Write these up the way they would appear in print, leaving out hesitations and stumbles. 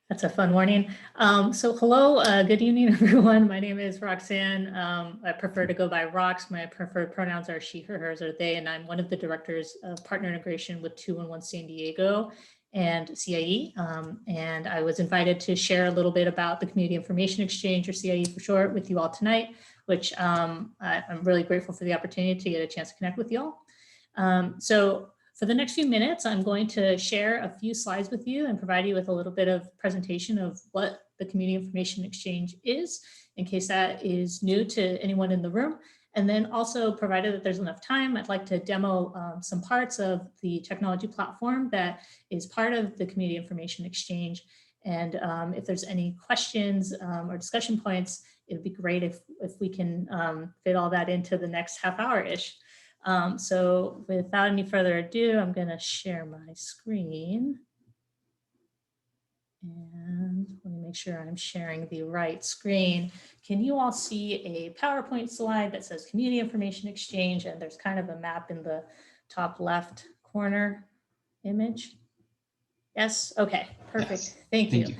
That's a fun morning. So hello, good evening, everyone. My name is Roxanne. I prefer to go by Rox. My preferred pronouns are she, her, hers, or they, and I'm one of the directors of partner integration with 211 San Diego and CIE. And I was invited to share a little bit about the Community Information Exchange, or CIE for short, with you all tonight, which I'm really grateful for the opportunity to get a chance to connect with you all. So for the next few minutes, I'm going to share a few slides with you and provide you with a little bit of presentation of what the Community Information Exchange is, in case that is new to anyone in the room. And then also, provided that there's enough time, I'd like to demo some parts of the technology platform that is part of the Community Information Exchange. And if there's any questions or discussion points, it'd be great if we can fit all that into the next half hour-ish. So without any further ado, I'm going to share my screen. And let me make sure I'm sharing the right screen. Can you all see a PowerPoint slide that says Community Information Exchange? And there's kind of a map in the top left corner image. Yes, okay, perfect. Yes. Thank you.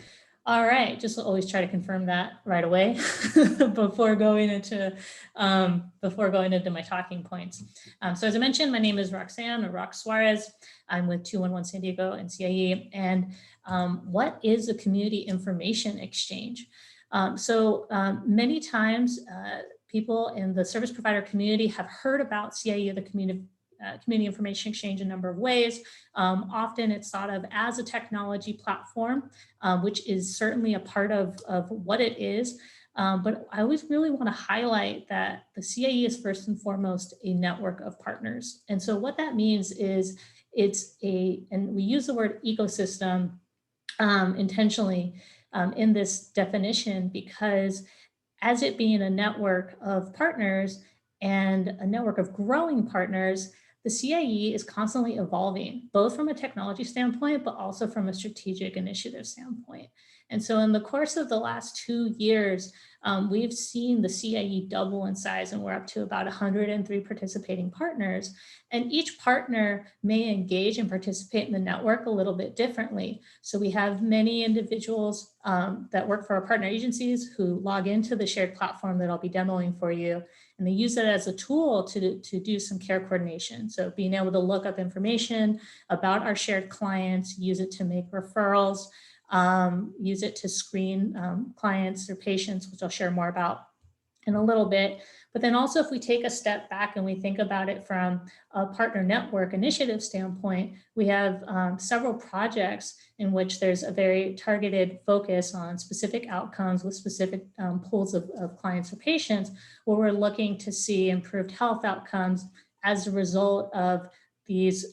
All right, just always try to confirm that right away before going into my talking points. So as I mentioned, my name is Roxanne, or Rox Suarez. I'm with 211 San Diego and CIE. And what is a Community Information Exchange? Many times people in the service provider community have heard about CIE, the Community Information Exchange, a number of ways. Often it's thought of as a technology platform, which is certainly a part of what it is. But I always really want to highlight that the CIE is first and foremost a network of partners. And so what that means is and we use the word ecosystem intentionally in this definition, because as it being a network of partners and a network of growing partners, the CIE is constantly evolving, both from a technology standpoint, but also from a strategic initiative standpoint. And so in the course of the last 2 years, we've seen the CIE double in size, and we're up to about 103 participating partners. And each partner may engage and participate in the network a little bit differently. So we have many individuals that work for our partner agencies who log into the shared platform that I'll be demoing for you. And they use it as a tool to do some care coordination. So being able to look up information about our shared clients, use it to make referrals, use it to screen clients or patients, which I'll share more about in a little bit. But then also, if we take a step back and we think about it from a partner network initiative standpoint, we have several projects in which there's a very targeted focus on specific outcomes with specific pools of clients or patients, where we're looking to see improved health outcomes as a result of these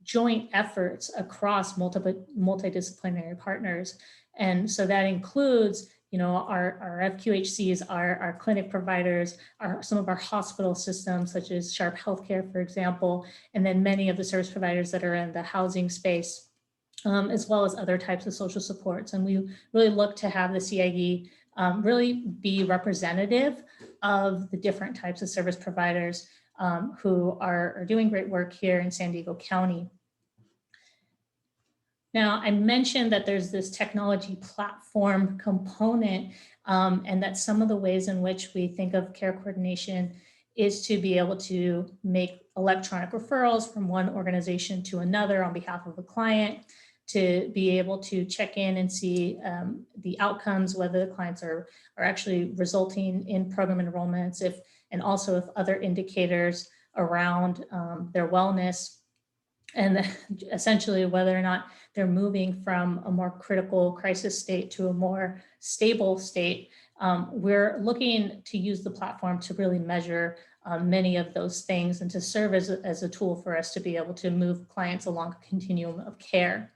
joint efforts across multidisciplinary partners. And so that includes, our FQHCs, our clinic providers, some of our hospital systems, such as Sharp Healthcare, for example, and then many of the service providers that are in the housing space, as well as other types of social supports. And we really look to have the CIE really be representative of the different types of service providers who are doing great work here in San Diego County. Now, I mentioned that there's this technology platform component, and that some of the ways in which we think of care coordination is to be able to make electronic referrals from one organization to another on behalf of a client, to be able to check in and see the outcomes, whether the clients are actually resulting in program enrollments, and also if other indicators around their wellness, and essentially whether or not they're moving from a more critical crisis state to a more stable state. We're looking to use the platform to really measure many of those things and to serve as a tool for us to be able to move clients along a continuum of care.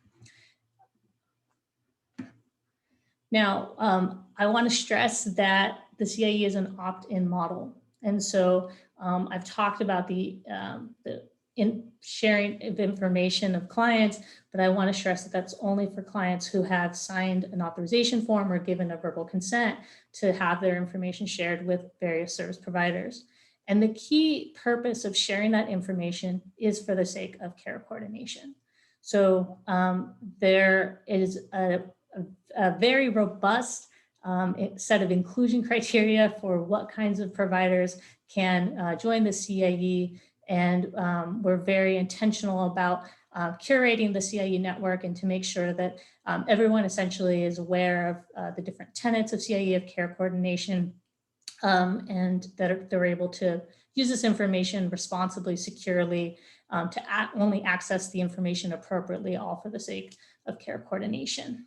Now, I want to stress that the CIE is an opt-in model. And so I've talked about the sharing of information of clients, but I want to stress that that's only for clients who have signed an authorization form or given a verbal consent to have their information shared with various service providers. And the key purpose of sharing that information is for the sake of care coordination. So there is a very robust set of inclusion criteria for what kinds of providers can join the CIE. And we're very intentional about curating the CIE network and to make sure that everyone essentially is aware of the different tenets of CIE of care coordination, and that they're able to use this information responsibly, securely, to only access the information appropriately, all for the sake of care coordination.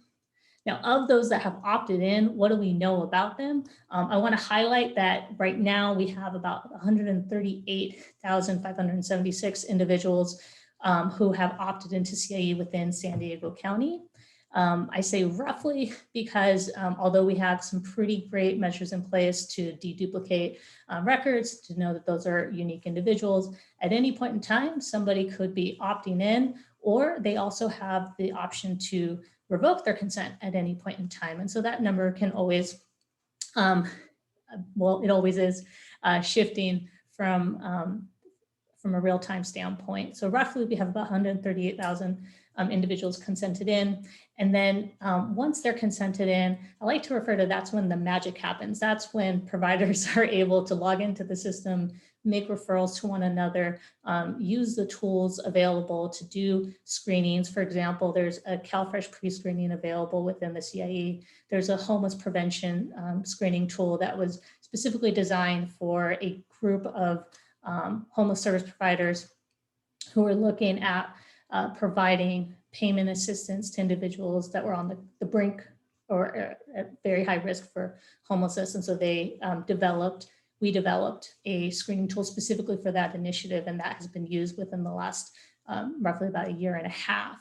Now, of those that have opted in, what do we know about them? I want to highlight that right now we have about 138,576 individuals who have opted into CIE within San Diego County. I say roughly because although we have some pretty great measures in place to deduplicate records, to know that those are unique individuals, at any point in time, somebody could be opting in, or they also have the option to revoke their consent at any point in time. And so that number can always, well, it always is shifting from a real-time standpoint. So roughly we have about 138,000 individuals consented in. And then once they're consented in, I like to refer to that's when the magic happens. That's when providers are able to log into the system, make referrals to one another, use the tools available to do screenings. For example, there's a CalFresh pre-screening available within the CIE. There's a homeless prevention screening tool that was specifically designed for a group of homeless service providers who are looking at providing payment assistance to individuals that were on the brink or at very high risk for homelessness. And so we developed a screening tool specifically for that initiative, and that has been used within the last roughly about a year and a half.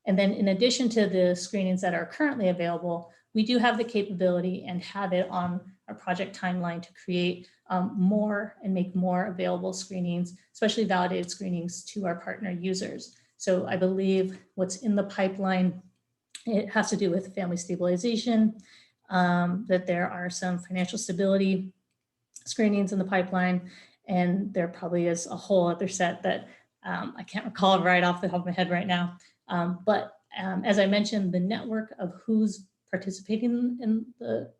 And then in addition to the screenings that are currently available, we do have the capability and have it on our project timeline to create more and make more available screenings, especially validated screenings to our partner users. So I believe what's in the pipeline, it has to do with family stabilization, that there are some financial stability screenings in the pipeline, and there probably is a whole other set that I can't recall right off the top of my head right now. But as I mentioned, the network of who's participating in the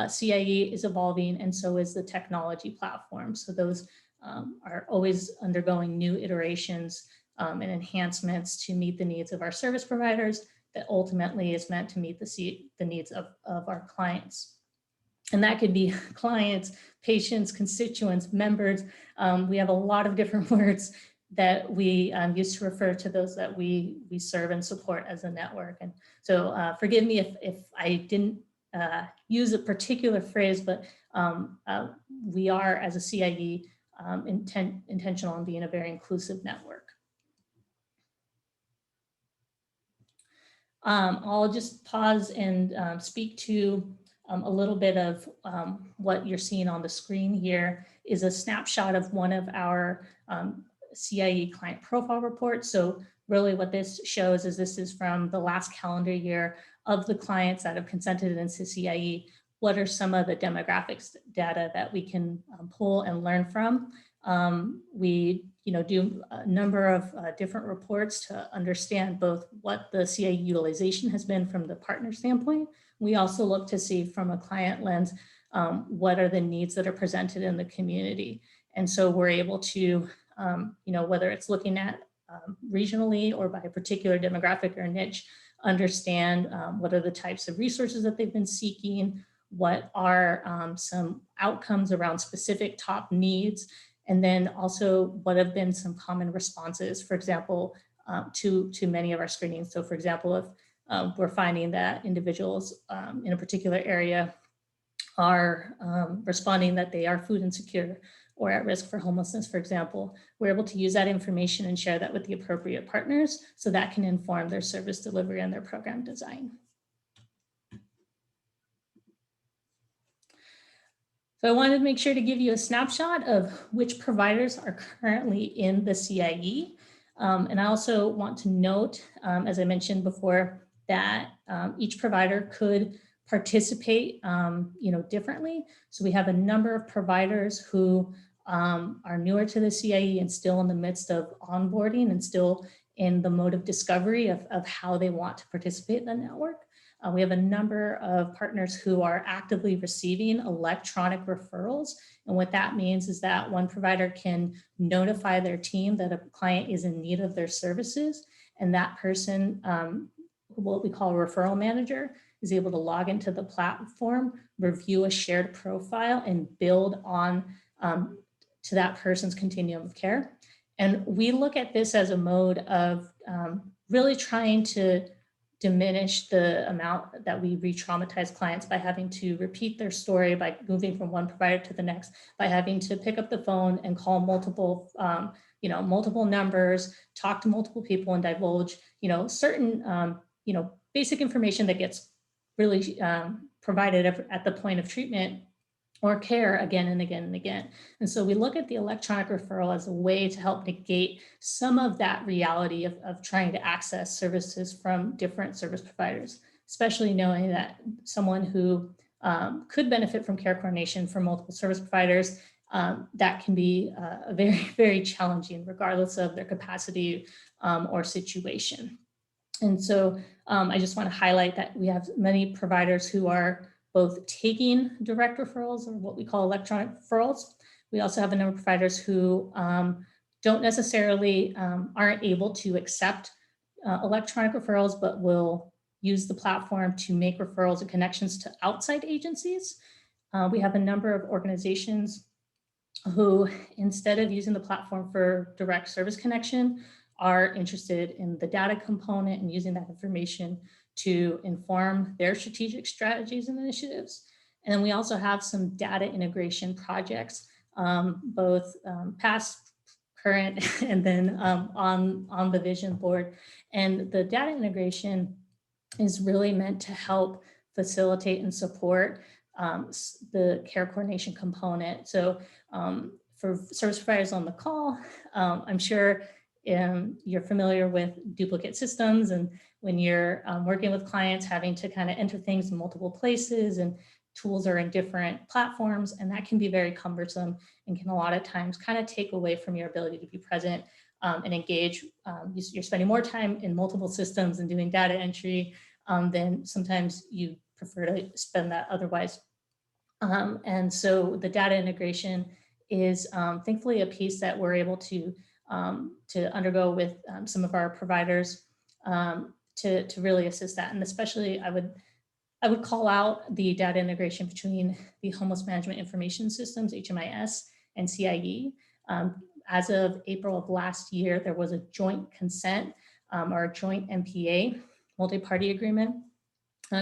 CIE is evolving, and so is the technology platform. So those are always undergoing new iterations and enhancements to meet the needs of our service providers that ultimately is meant to meet the needs of our clients. And that could be clients, patients, constituents, members. We have a lot of different words that we use to refer to those that we serve and support as a network. And so forgive me if I didn't use a particular phrase, but we are, as a CIE, intentional in being a very inclusive network. I'll just pause and speak to a little bit of what you're seeing on the screen here is a snapshot of one of our CIE client profile reports. So really what this shows is this is from the last calendar year of the clients that have consented into CIE. What are some of the demographics data that we can pull and learn from? We do a number of different reports to understand both what the CIE utilization has been from the partner standpoint. We also look to see from a client lens, what are the needs that are presented in the community. And so we're able to, whether it's looking at regionally or by a particular demographic or niche, understand what are the types of resources that they've been seeking, what are some outcomes around specific top needs, and then also what have been some common responses, for example, to many of our screenings. So for example, if we're finding that individuals in a particular area are responding that they are food insecure or at risk for homelessness, for example, we're able to use that information and share that with the appropriate partners so that can inform their service delivery and their program design. So I wanted to make sure to give you a snapshot of which providers are currently in the CIE. And I also want to note, as I mentioned before, that each provider could participate differently. So we have a number of providers who are newer to the CIE and still in the midst of onboarding and still in the mode of discovery of how they want to participate in the network. We have a number of partners who are actively receiving electronic referrals. And what that means is that one provider can notify their team that a client is in need of their services. And that person, what we call a referral manager, is able to log into the platform, review a shared profile, and build on to that person's continuum of care. And we look at this as a mode of really trying to diminish the amount that we re-traumatize clients by having to repeat their story, by moving from one provider to the next, by having to pick up the phone and call multiple, multiple numbers, talk to multiple people and divulge, certain, basic information that gets really provided at the point of treatment or care again and again and again. And so we look at the electronic referral as a way to help negate some of that reality of trying to access services from different service providers, especially knowing that someone who could benefit from care coordination from multiple service providers, that can be very, very challenging regardless of their capacity or situation. And so I just want to highlight that we have many providers who are both taking direct referrals, or what we call electronic referrals. We also have a number of providers who don't necessarily aren't able to accept electronic referrals, but will use the platform to make referrals and connections to outside agencies. We have a number of organizations who, instead of using the platform for direct service connection, are interested in the data component and using that information to inform their strategic strategies and initiatives. And then we also have some data integration projects, both past, current, and then on the vision board. And the data integration is really meant to help facilitate and support the care coordination component. So for service providers on the call, I'm sure you're familiar with duplicate systems, and when you're working with clients, having to kind of enter things in multiple places, and tools are in different platforms, and that can be very cumbersome and can a lot of times kind of take away from your ability to be present and engage. You're spending more time in multiple systems and doing data entry than sometimes you prefer to spend that otherwise. And so the data integration is thankfully a piece that we're able to undergo with some of our providers to really assist that. And especially I would call out the data integration between the Homeless Management Information Systems, HMIS, and CIE. As of April of last year, there was a joint consent or a joint MPA, multi-party agreement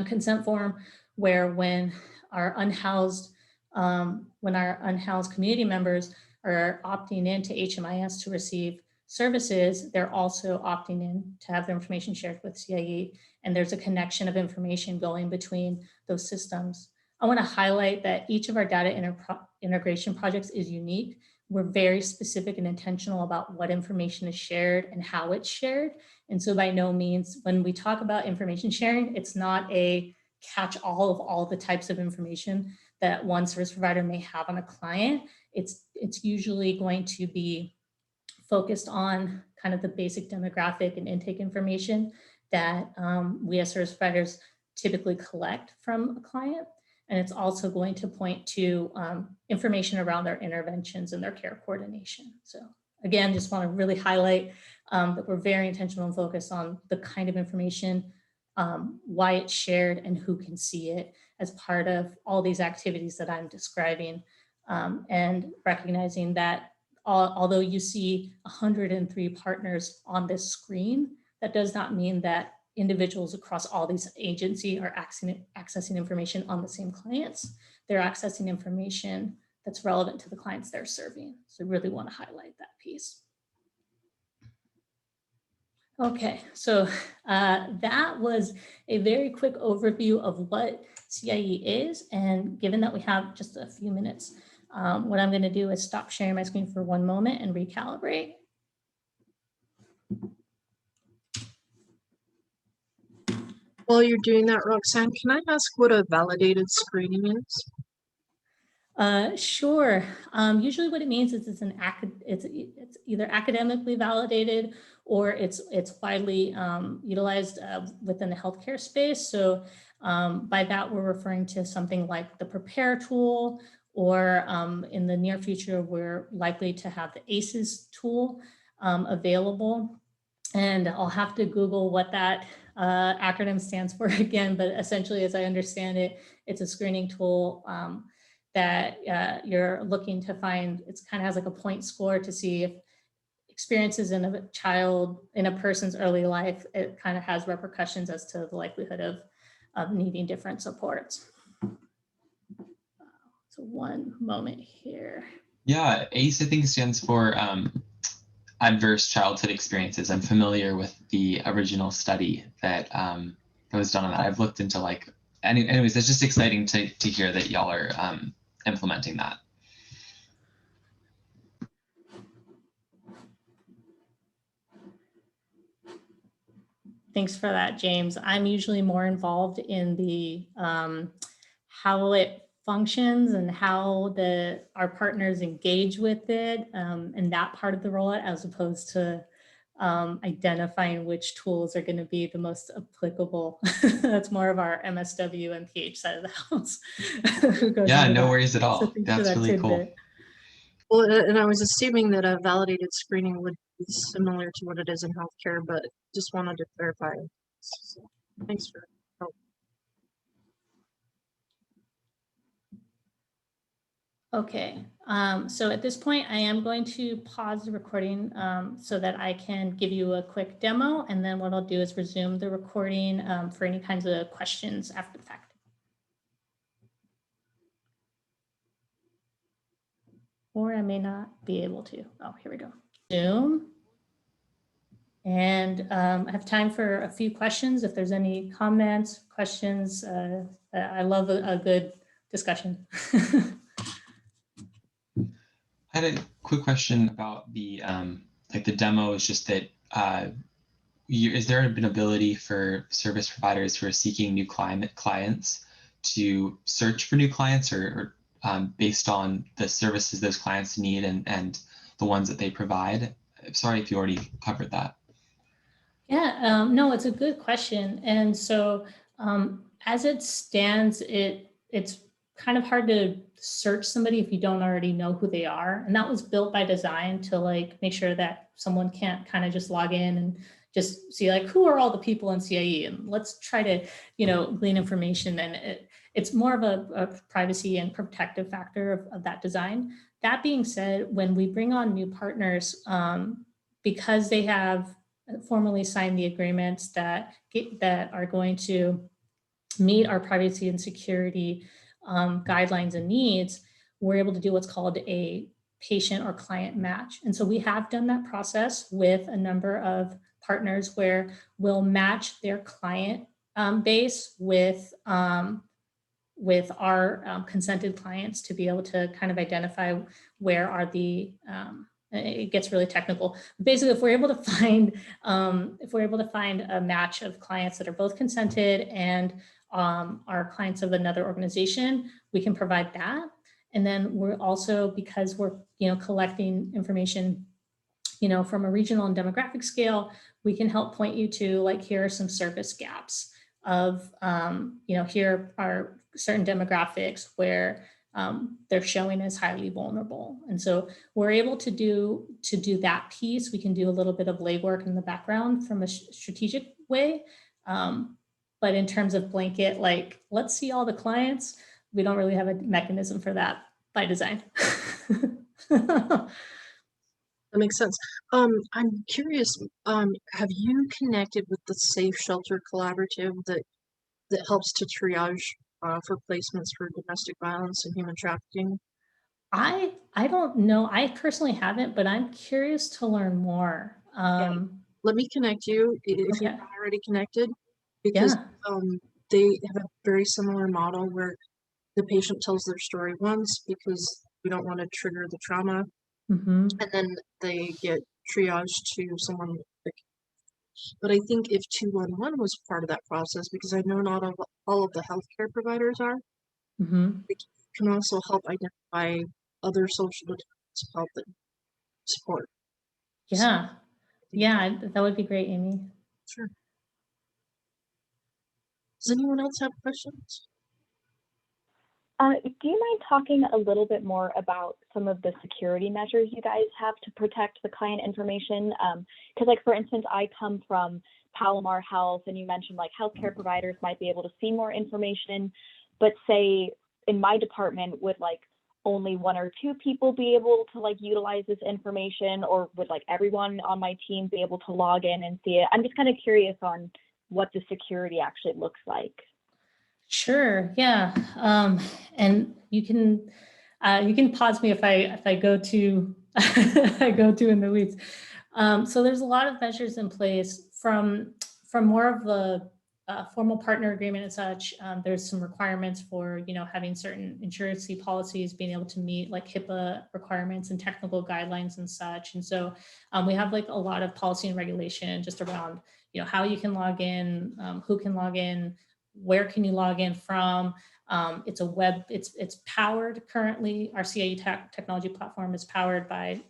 consent form, where when our unhoused community members are opting into HMIS to receive services, they're also opting in to have their information shared with CIE, and there's a connection of information going between those systems. I want to highlight that each of our data integration projects is unique. We're very specific and intentional about what information is shared and how it's shared. And so by no means, when we talk about information sharing, it's not a catch-all of all the types of information that one service provider may have on a client. It's usually going to be focused on kind of the basic demographic and intake information that we as service providers typically collect from a client. And it's also going to point to information around their interventions and their care coordination. So again, just want to really highlight that we're very intentional and focused on the kind of information, why it's shared, and who can see it as part of all these activities that I'm describing, and recognizing that although you see 103 partners on this screen, that does not mean that individuals across all these agencies are accessing information on the same clients. They're accessing information that's relevant to the clients they're serving. So I really want to highlight that piece. Okay, so that was a very quick overview of what CIE is. And given that we have just a few minutes, what I'm going to do is stop sharing my screen for one moment and recalibrate. While you're doing that, Roxanne, can I ask what a validated screening is? Sure. Usually what it means is it's either academically validated or it's widely utilized within the healthcare space. So by that, we're referring to something like the Prepare tool, or in the near future, we're likely to have the ACEs tool available. And I'll have to Google what that acronym stands for again, but essentially, as I understand it, it's a screening tool that you're looking to find. It's kind of has like a point score to see if experiences in a child, in a person's early life, it kind of has repercussions as to the likelihood of needing different supports. So one moment here. Yeah, ACE I think stands for adverse childhood experiences. I'm familiar with the original study that was done on that. I've looked into like, anyways, it's just exciting to hear that y'all are implementing that. Thanks for that, James. I'm usually more involved in the how it functions and how our partners engage with it, and that part of the rollout, as opposed to identifying which tools are going to be the most applicable. That's more of our MSW and PH side of the house who goes Yeah, into no that. worries at So all. thanks for That's that really cool. tidbit. Well, and I was assuming that a validated screening would be similar to what it is in healthcare, but just wanted to clarify. So, thanks for help. Okay, so at this point, I am going to pause the recording so that I can give you a quick demo, and then what I'll do is resume the recording for any kinds of questions after the fact. Or I may not be able to. Oh, here we go. Zoom. And I have time for a few questions. If there's any comments, questions, I love a good discussion. I had a quick question about the like the demo. Is just that is there an ability for service providers who are seeking new clients to search for new clients, or based on the services those clients need and the ones that they provide? Sorry if you already covered that. Yeah, no, it's a good question. And so as it stands, it's kind of hard to search somebody if you don't already know who they are. And that was built by design to like make sure that someone can't kind of just log in and just see like who are all the people in CIE, and let's try to, glean information. And it's more of a privacy and protective factor of that design. That being said, when we bring on new partners, because they have formally signed the agreements that are going to meet our privacy and security guidelines and needs, we're able to do what's called a patient or client match. And so we have done that process with a number of partners where we'll match their client base with our consented clients to be able to kind of identify where are the it gets really technical. Basically, if we're able to find a match of clients that are both consented and are clients of another organization, we can provide that. And then we're also, because we're collecting information from a regional and demographic scale, we can help point you to like, here are some service gaps of here are certain demographics where they're showing as highly vulnerable. And so we're able to do that piece. We can do a little bit of legwork in the background from a strategic way. But in terms of blanket, like, let's see all the clients, we don't really have a mechanism for that by design. That makes sense. I'm curious, have you connected with the Safe Shelter Collaborative that helps to triage for placements for domestic violence and human trafficking? I don't know. I personally haven't, but I'm curious to learn more. Let me connect you if Okay. you're not already connected, because they have a very similar model where the patient tells their story once because we don't want to trigger the trauma, Mm-hmm. and then they get triaged to someone. But I think if 211 was part of that process, because I know not all of the healthcare providers are, Mm-hmm. can also help identify other social determinants of health that support. Yeah, I think yeah, that would be great, Amy. sure. Does anyone else have questions? Do you mind talking a little bit more about some of the security measures you guys have to protect the client information? Because like, for instance, I come from Palomar Health, and you mentioned like healthcare providers might be able to see more information, but say in my department, would like only one or two people be able to like utilize this information, or would like everyone on my team be able to log in and see it? I'm just kind of curious on what the security actually looks like. Sure, yeah. And you can pause me if I go to I go to in the weeds. So there's a lot of measures in place from more of the formal partner agreement and such. There's some requirements for having certain insurance policies, being able to meet like HIPAA requirements and technical guidelines and such. And so we have like a lot of policy and regulation just around how you can log in, who can log in, where can you log in from. It's a web, it's powered currently. Our CIE technology platform is powered by,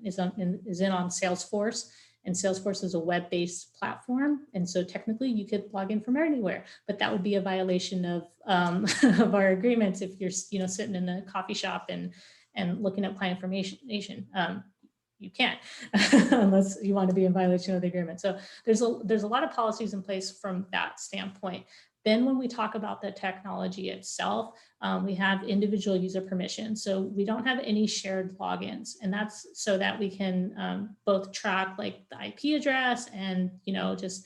is in on Salesforce, and Salesforce is a web-based platform. And so technically you could log in from anywhere, but that would be a violation of, of our agreements if you're sitting in a coffee shop and looking at client information. You can't unless you want to be in violation of the agreement. So there's a lot of policies in place from that standpoint. Then when we talk about the technology itself, we have individual user permission. So we don't have any shared logins, and that's so that we can both track like the IP address and just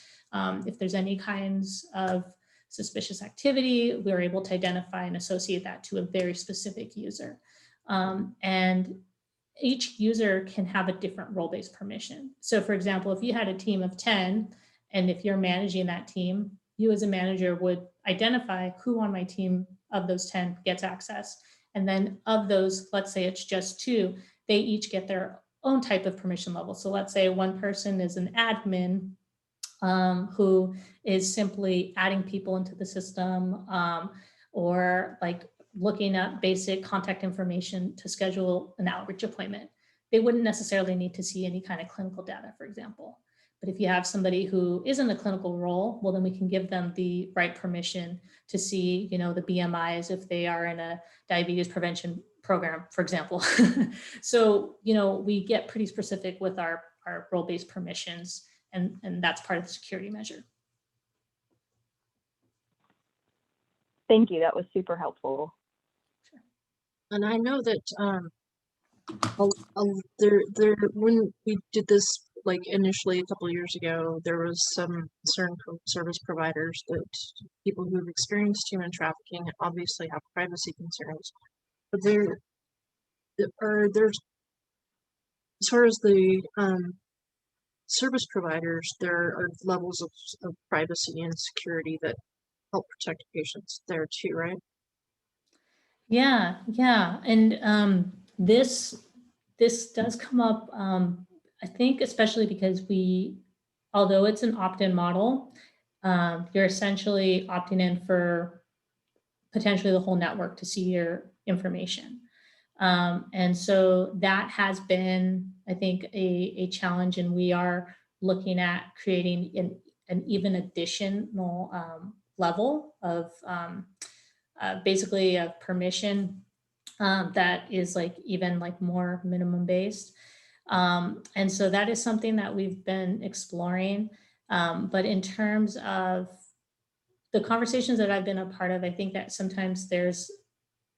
if there's any kinds of suspicious activity, we're able to identify and associate that to a very specific user. And each user can have a different role-based permission. So for example, if you had a team of 10, and if you're managing that team, you as a manager would identify who on my team of those 10 gets access. And then of those, let's say it's just 2, they each get their own type of permission level. So let's say one person is an admin who is simply adding people into the system, or like looking at basic contact information to schedule an outreach appointment. They wouldn't necessarily need to see any kind of clinical data, for example. But if you have somebody who is in a clinical role, well, then we can give them the right permission to see, the BMIs if they are in a diabetes prevention program, for example. So, we get pretty specific with our role-based permissions, and that's part of the security measure. Thank you. That was super helpful. And I know that when we did this like initially a couple of years ago, there was some concern from service providers that people who've experienced human trafficking obviously have privacy concerns. But there's as far as the service providers, there are levels of privacy and security that help protect patients there too, right? Yeah, and this does come up. I think especially because although it's an opt-in model, you're essentially opting in for potentially the whole network to see your information. And so that has been, I think, a challenge, and we are looking at creating an even additional level of basically a permission that is like even like more minimum based. And so that is something that we've been exploring. But in terms of the conversations that I've been a part of, I think that sometimes and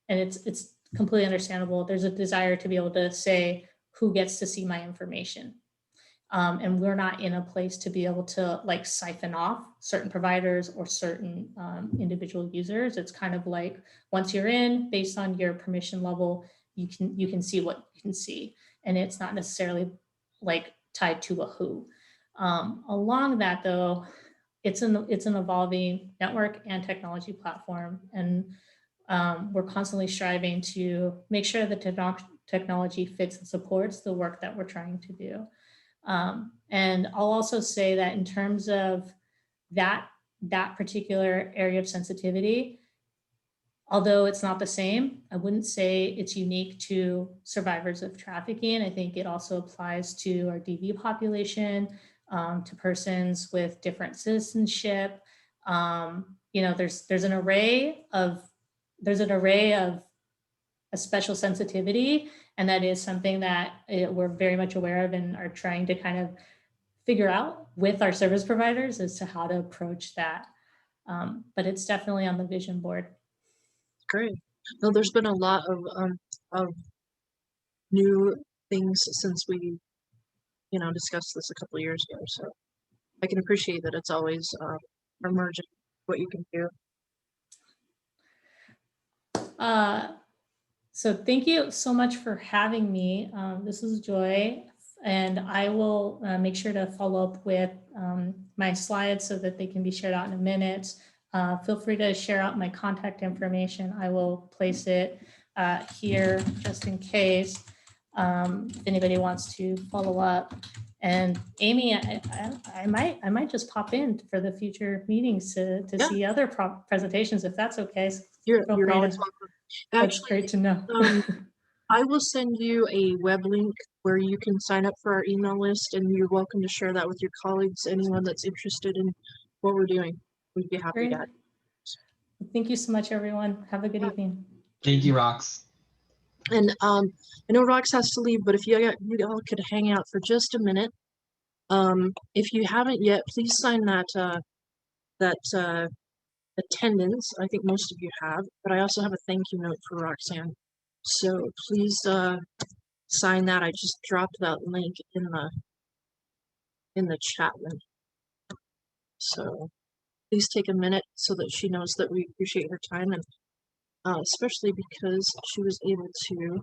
it's completely understandable, there's a desire to be able to say who gets to see my information. And we're not in a place to be able to like siphon off certain providers or certain individual users. It's kind of like once you're in, based on your permission level, you can see what you can see, and it's not necessarily like tied to a who. Along that though, it's an evolving network and technology platform, and we're constantly striving to make sure that technology fits and supports the work that we're trying to do. And I'll also say that in terms of that particular area of sensitivity, although it's not the same, I wouldn't say it's unique to survivors of trafficking. I think it also applies to our DV population, to persons with different citizenship. There's an array of a special sensitivity, and that is something that we're very much aware of and are trying to kind of figure out with our service providers as to how to approach that. But it's definitely on the vision board. Great. No, there's been a lot of new things since we, discussed this a couple of years ago. So I can appreciate that it's always emerging what you can do. So thank you so much for having me. This was Joy, and I will make sure to follow up with my slides so that they can be shared out in a minute. Feel free to share out my contact information. I will place it here just in case if anybody wants to follow up. And Amy, I might just pop in for the future meetings to see other presentations if that's okay. You're always welcome. That's Actually, great to know. I will send you a web link where you can sign up for our email list, and you're welcome to share that with your colleagues, anyone that's interested in what we're doing. We'd be happy to. Thank you so much, everyone. Have a good evening. Thank you, Rox. And I know Rox has to leave, but if you all could hang out for just a minute. If you haven't yet, please sign that attendance. I think most of you have, but I also have a thank you note for Roxanne. So please sign that. I just dropped that link in the chat link. So please take a minute so that she knows that we appreciate her time, and especially because she was able to